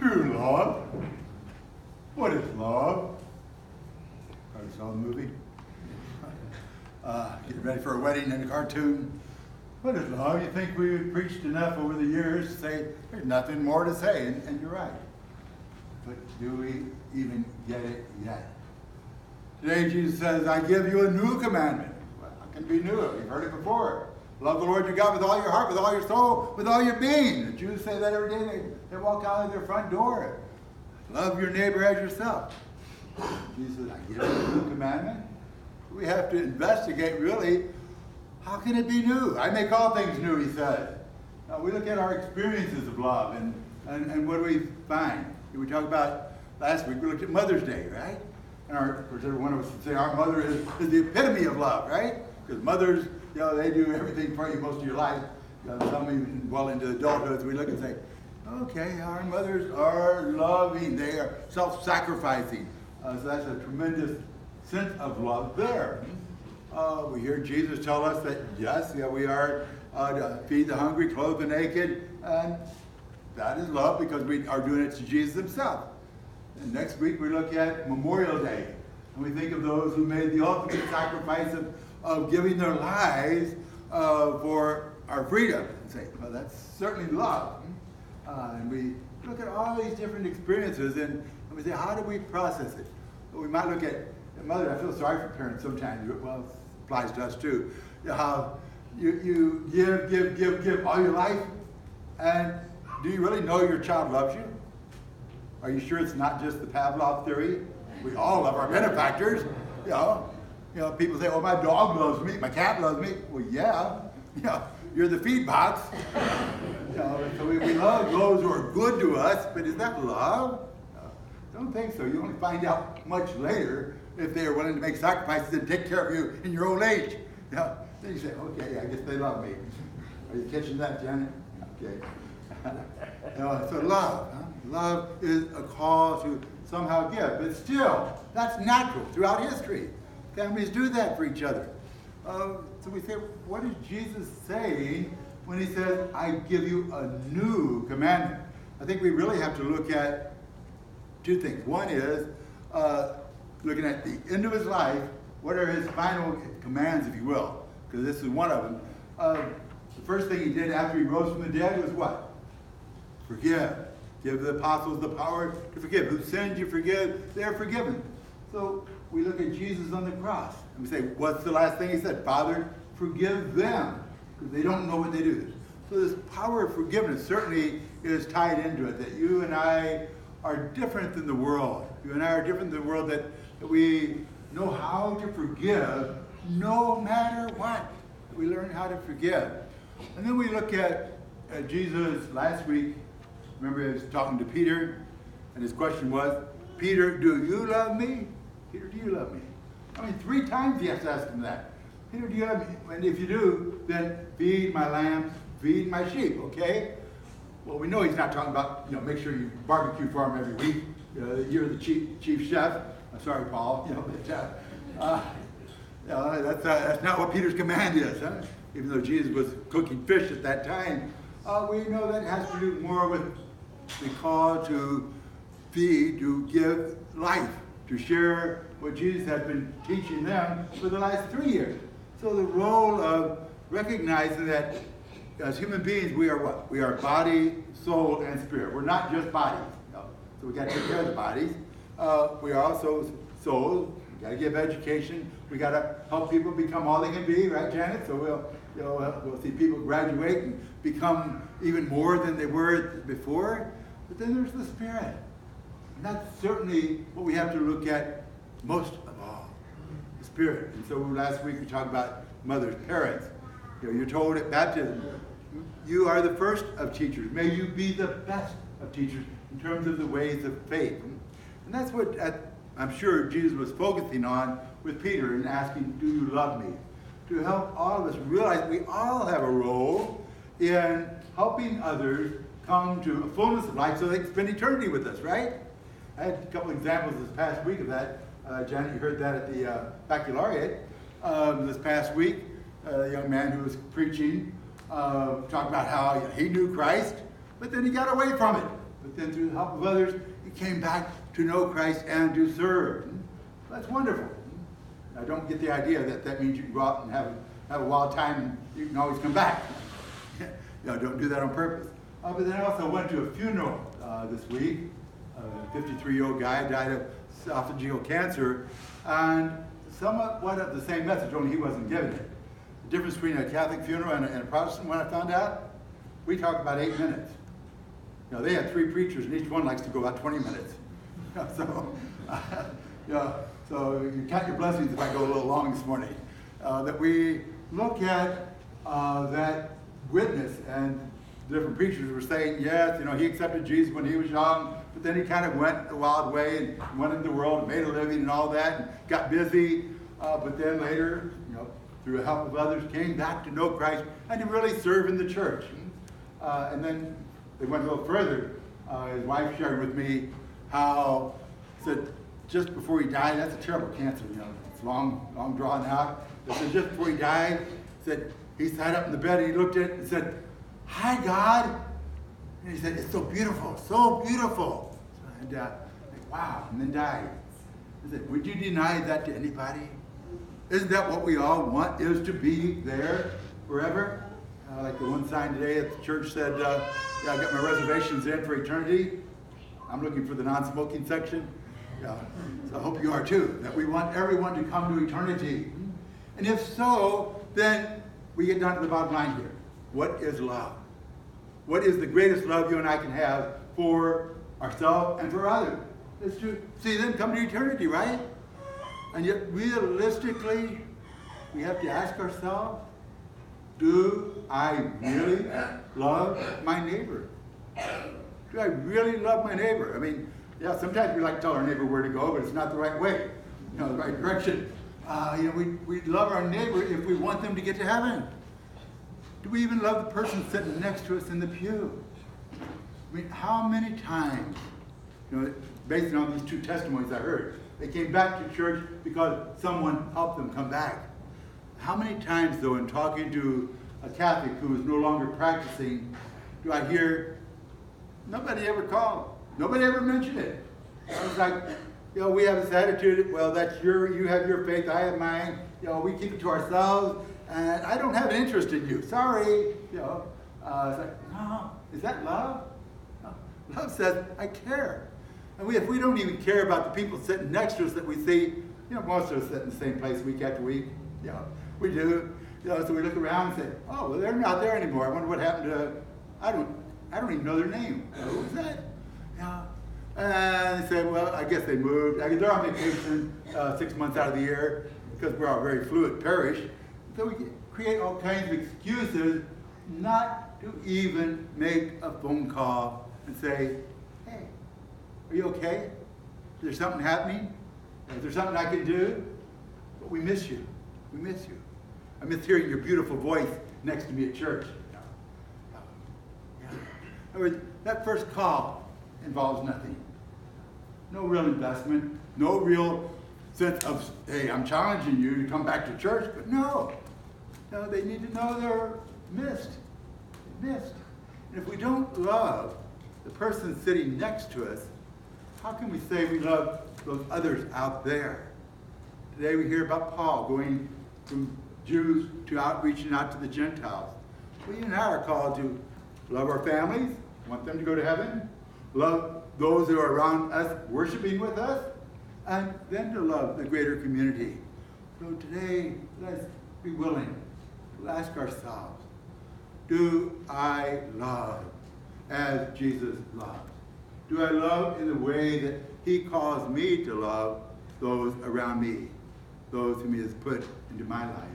True love. What is love? I saw a movie. Getting ready for a wedding and a cartoon. What is love? You think we've preached enough over the years to say there's nothing more to say, and you're right. But do we even get it yet? Today Jesus says, I give you a new commandment. Well, how can it be new? You've heard it before. Love the Lord your God with all your heart, with all your soul, with all your being. The Jews say that every day they walk out of their front door. Love your neighbor as yourself. Jesus says, I give you a new commandment. We have to investigate, really, how can it be new? I make all things new, he says. Now, we look at our experiences of love, and what do we find? We talked about last week, we looked at Mother's Day, right? And of course, every one of us would say our mother is the epitome of love, right? Because mothers, they do everything for you most of your life. Some even well into adulthood, we look and say, okay, our mothers are loving. They are self-sacrificing. So that's a tremendous sense of love there. We hear Jesus tell us that, yes, we are to feed the hungry, clothe the naked, and that is love because we are doing it to Jesus himself. And next week we look at Memorial Day, and we think of those who made the ultimate sacrifice of giving their lives for our freedom. And say, well, that's certainly love. And we look at all these different experiences, and we say, how do we process it? Well, we might look at mother. I feel sorry for parents sometimes. Well, it applies to us too. How you give all your life, and do you really know your child loves you? Are you sure it's not just the Pavlov theory? We all love our benefactors. People say, "Oh, my dog loves me, my cat loves me." Well, yeah, you're the feed box. So we love those who are good to us, but is that love? Don't think so. You only find out much later if they are willing to make sacrifices and take care of you in your old age. Then you say, okay, I guess they love me. Are you catching that, Janet? Okay. So love. Love is a call to somehow give. But still, that's natural throughout history. Families do that for each other. So we say, what is Jesus saying when he says, I give you a new commandment? I think we really have to look at two things. One is looking at the end of his life, what are his final commands, if you will? Because this is one of them. The first thing he did after he rose from the dead was what? Forgive. Give the apostles the power to forgive. Who sins you forgive, they're forgiven. So we look at Jesus on the cross, and we say, what's the last thing he said? Father, forgive them, because they don't know what they do. So this power of forgiveness certainly is tied into it, that you and I are different than the world. You and I are different than the world, that we know how to forgive no matter what. We learn how to forgive. And then we look at Jesus last week. Remember, he was talking to Peter, and his question was, Peter, do you love me? Peter, do you love me? I mean, 3 times he has to ask him that. Peter, do you love me? And if you do, then feed my lambs, feed my sheep, okay? Well, we know he's not talking about, make sure you barbecue for him every week. You're the chief chef. I'm sorry, Paul. That's not what Peter's command is. Huh? Even though Jesus was cooking fish at that time, we know that has to do more with the call to feed, to give life, to share what Jesus had been teaching them for the last 3 years. So the role of recognizing that as human beings, we are what? We are body, soul, and spirit. We're not just bodies. So we got to take care of the bodies. We are also souls. We got to give education. We got to help people become all they can be, right, Janet? So we'll see people graduate and become even more than they were before. But then there's the spirit. And that's certainly what we have to look at most of all, the spirit. And so last week we talked about mothers, parents. You're told at baptism, you are the first of teachers. May you be the best of teachers in terms of the ways of faith. And that's what I'm sure Jesus was focusing on with Peter and asking, do you love me? To help all of us realize we all have a role in helping others come to a fullness of life so they can spend eternity with us, right? I had a couple examples this past week of that. Janet, you heard that at the baccalaureate this past week. A young man who was preaching talked about how he knew Christ, but then he got away from it. but then through the help of others, he came back to know Christ and to serve. That's wonderful. Now, don't get the idea that that means you can go out and have a wild time and you can always come back. Don't do that on purpose. But then I also went to a funeral this week. A 53-year-old guy died of esophageal cancer, and somewhat of the same message, only he wasn't giving it. The difference between a Catholic funeral and a Protestant one, I found out, we talk about 8 minutes. They had 3 preachers, and each one likes to go about 20 minutes. So you count your blessings if I go a little long this morning. That we look at that witness, and different preachers were saying, yes, he accepted Jesus when he was young, but then he kind of went a wild way and went into the world and made a living and all that, and got busy. But then later, through the help of others, came back to know Christ and to really serve in the church. And then they went a little further. His wife shared with me how, said, just before he died, that's a terrible cancer, it's long drawn out. But said just before he died, said he sat up in the bed and he looked at it and said, "Hi, God." And he said, "It's so beautiful, so beautiful." And wow, and then died. He said, would you deny that to anybody? Isn't that what we all want, is to be there forever? Like the one sign today at the church said, I got my reservations in for eternity. I'm looking for the non-smoking section. So I hope you are too, that we want everyone to come to eternity. And if so, then we get down to the bottom line here. What is love? What is the greatest love you and I can have for ourselves and for others? It's to see them come to eternity, right? And yet realistically, we have to ask ourselves, do I really love my neighbor? Do I really love my neighbor? I mean, sometimes we like to tell our neighbor where to go, but it's not the right way, the right direction. We love our neighbor if we want them to get to heaven. Do we even love the person sitting next to us in the pew? I mean, how many times, based on these 2 testimonies I heard, they came back to church because someone helped them come back. How many times, though, in talking to a Catholic who is no longer practicing, do I hear, nobody ever called, nobody ever mentioned it. I was like, we have this attitude, well, you have your faith, I have mine, we keep it to ourselves, and I don't have an interest in you, sorry. It's like, no, is that love? No. Love says, I care. And if we don't even care about the people sitting next to us that we see, most of us sit in the same place week after week, we do. So we look around and say, oh, well, they're not there anymore. I wonder what happened to, I don't even know their name. Who was that? And they say, well, I guess they moved. I mean, they're on vacation 6 months out of the year because we're all very fluid parish. So we create all kinds of excuses not to even make a phone call and say, hey, are you okay? Is there something happening? Is there something I can do? But we miss you. We miss you. I miss hearing your beautiful voice next to me at church. In other words, that first call involves nothing. No real investment, no real sense of, hey, I'm challenging you to come back to church, but no, they need to know they're missed. Missed. And if we don't love the person sitting next to us, how can we say we love those others out there? Today we hear about Paul going from Jews to outreaching out to the Gentiles. We and I are called to love our families, want them to go to heaven, love those who are around us worshiping with us, and then to love the greater community. So today, let's be willing to ask ourselves, do I love as Jesus loves? Do I love in the way that he calls me to love those around me, those whom he has put into my life?